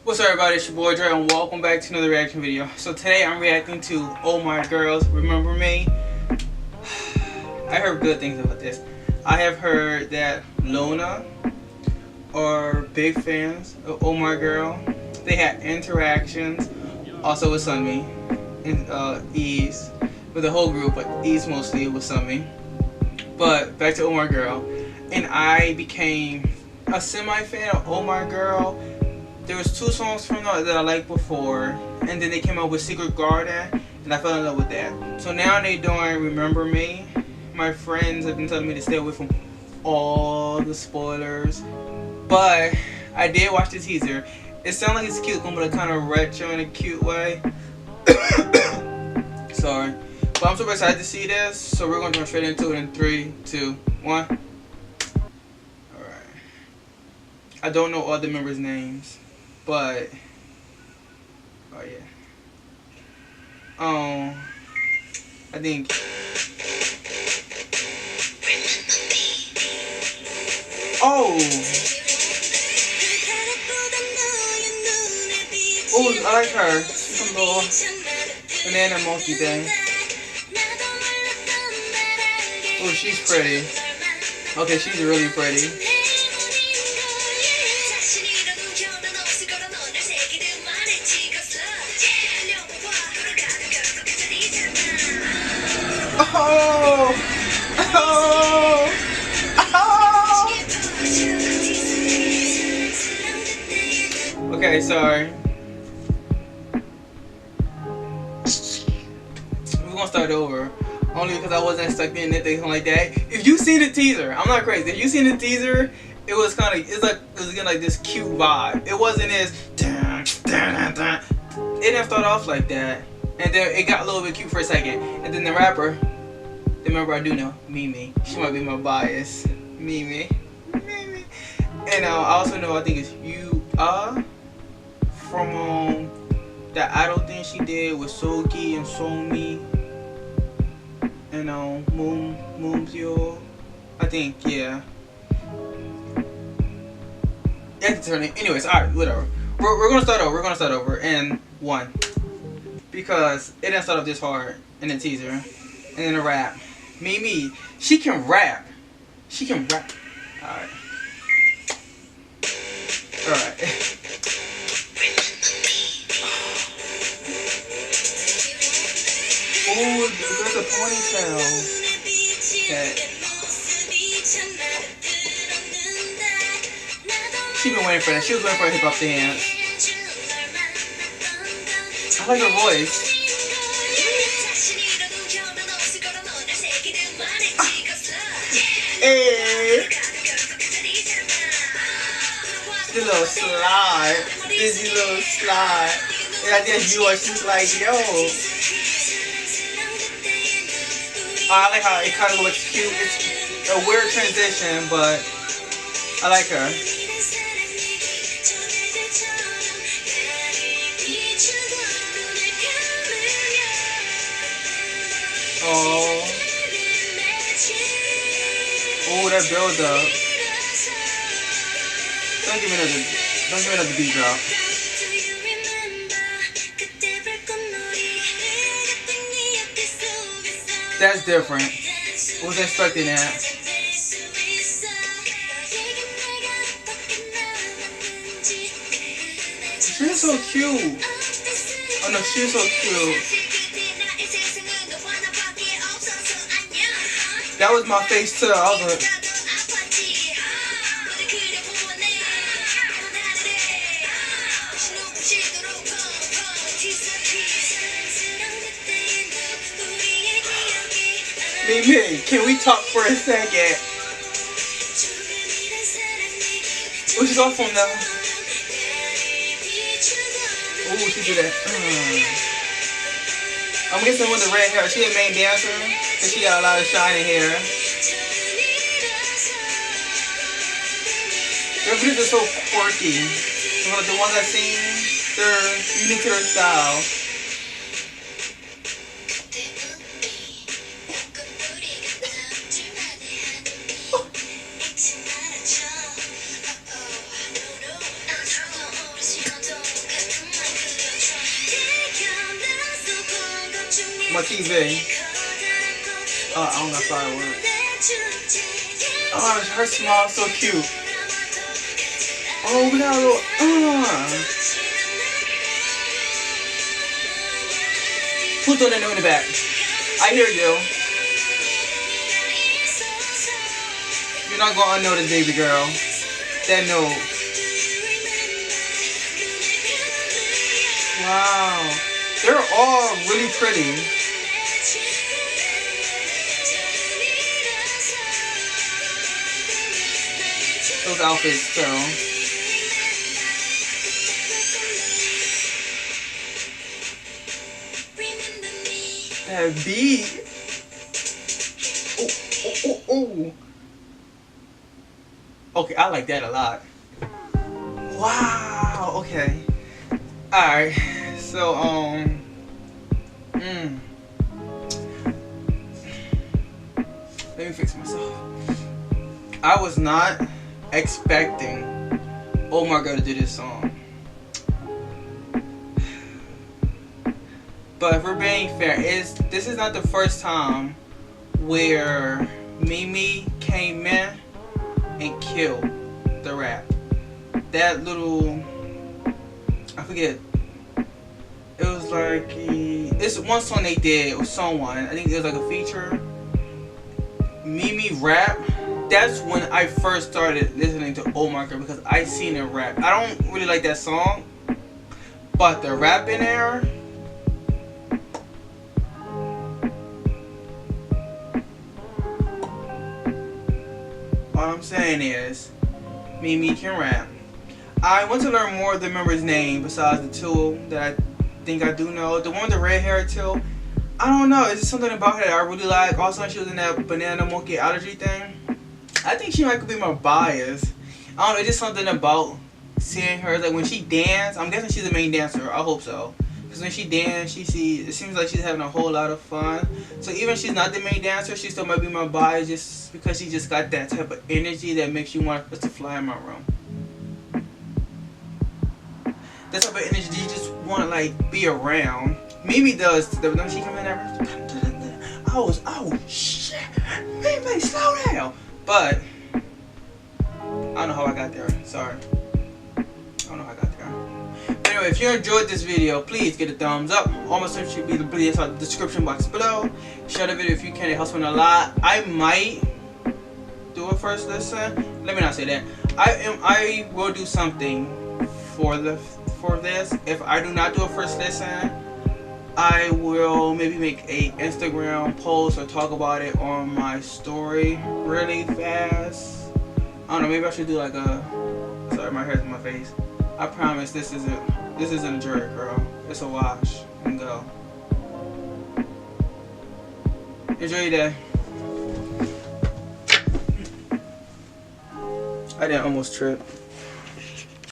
What's up, everybody? It's your boy Dre and welcome back to another reaction video. So today I'm reacting to Oh My Girls, Remember Me. I heard good things about this. I have heard that Luna are big fans of Oh My Girl. They had interactions also with Sunmi and Ease, with the whole group, but Ease mostly with Sunmi. But back to Oh My Girl, and I became a semi-fan of Oh My Girl. There was 2 songs from them that I liked before, and then they came out with Secret Garden, and I fell in love with that. So now they doing Remember Me. My friends have been telling me to stay away from all the spoilers, but I did watch the teaser. It sounds like it's cute, but a kind of retro in a cute way. Sorry, but I'm super excited to see this. So we're going to jump straight into it in 3, 2, 1. Alright. I don't know all the members' names, but oh yeah. I think I like her. She's some little banana monkey thing. Oh, she's pretty. Okay, she's really pretty. Okay, sorry. We're gonna start over. Only because I wasn't expecting anything like that. If you seen the teaser, I'm not crazy. If you seen the teaser, it was kind of, it was getting like this cute vibe. It wasn't as it didn't start off like that, and then it got a little bit cute for a second, and then the rapper, the member I do know, Mimi. She might be my bias, Mimi. And I also know, I think it's you from that idol thing she did with Sogi and Somi and Moomsyo. I think, yeah. Anyways, alright, whatever. We're gonna start over. We're gonna start over in 1, because it didn't start off this hard in the teaser and in the rap. Mimi, she can rap. She can rap. Alright. Alright. Oh, there's a ponytail. Okay. She been waiting for that. She was waiting for her hip hop dance. I like her voice. Hey. The little slide. Dizzy little slide. And I guess you are just like, yo. I like how it kind of looks cute. It's a weird transition, but I like her. Oh, that build up. Don't give me another beat drop. That's different. Wasn't expecting that. She's so cute. Oh no, she's so cute. That was my face too. I was like, Mimi, can we talk for a second? Where'd she go from now? Ooh, she did that. I'm guessing with the red hair. She a main dancer, and she got a lot of shiny hair. Their videos are so quirky. The ones I've seen, they're unique to their style. my TV. Oh, I don't got fireworks. Oh, her smile so cute. Oh, we got a little, Who's doing the note in the back? I hear you. You're not gonna unnotice, baby girl. That note. Wow. They're all really pretty. Those outfits, too. That beat. Oh. Okay, I like that a lot. Wow. Okay. All right. So let me fix myself. I was not expecting Omai걸 to do this song. But if we're being fair, this is not the first time where Mimi came in and killed the rap. That little, I forget, it was like, it's one song they did with someone, I think it was like a feature, Mimi rap. That's when I first started listening to Omai걸 because I seen her rap. I don't really like that song, but the rap in there, all I'm saying is, Mimi can rap. I want to learn more of the members' name besides the two that I think I do know. The one with the red hair too. I don't know. It's just something about her that I really like. Also, she was in that banana monkey allergy thing. I think she might be more biased. I don't know. It's just something about seeing her. Like when she dance, I'm guessing she's the main dancer. I hope so. Because when she dance, it seems like she's having a whole lot of fun. So even if she's not the main dancer, she still might be my bias just because she just got that type of energy that makes you want us to fly in my room. That type of energy you just want to like be around. Mimi does. When she come in there, oh shit, Mimi, slow down. But I don't know how I got there. Sorry. I don't know how I got there. But anyway, if you enjoyed this video, please give it a thumbs up. All my stuff should be in the description box below. Share the video if you can. It helps me a lot. I might do a first listen. Let me not say that. I will do something for this. If I do not do a first listen, I will maybe make a Instagram post or talk about it on my story really fast. I don't know, maybe I should do like a, sorry, my hair's in my face. I promise this isn't a jerk, girl. It's a wash and go. Enjoy your day. I didn't almost trip.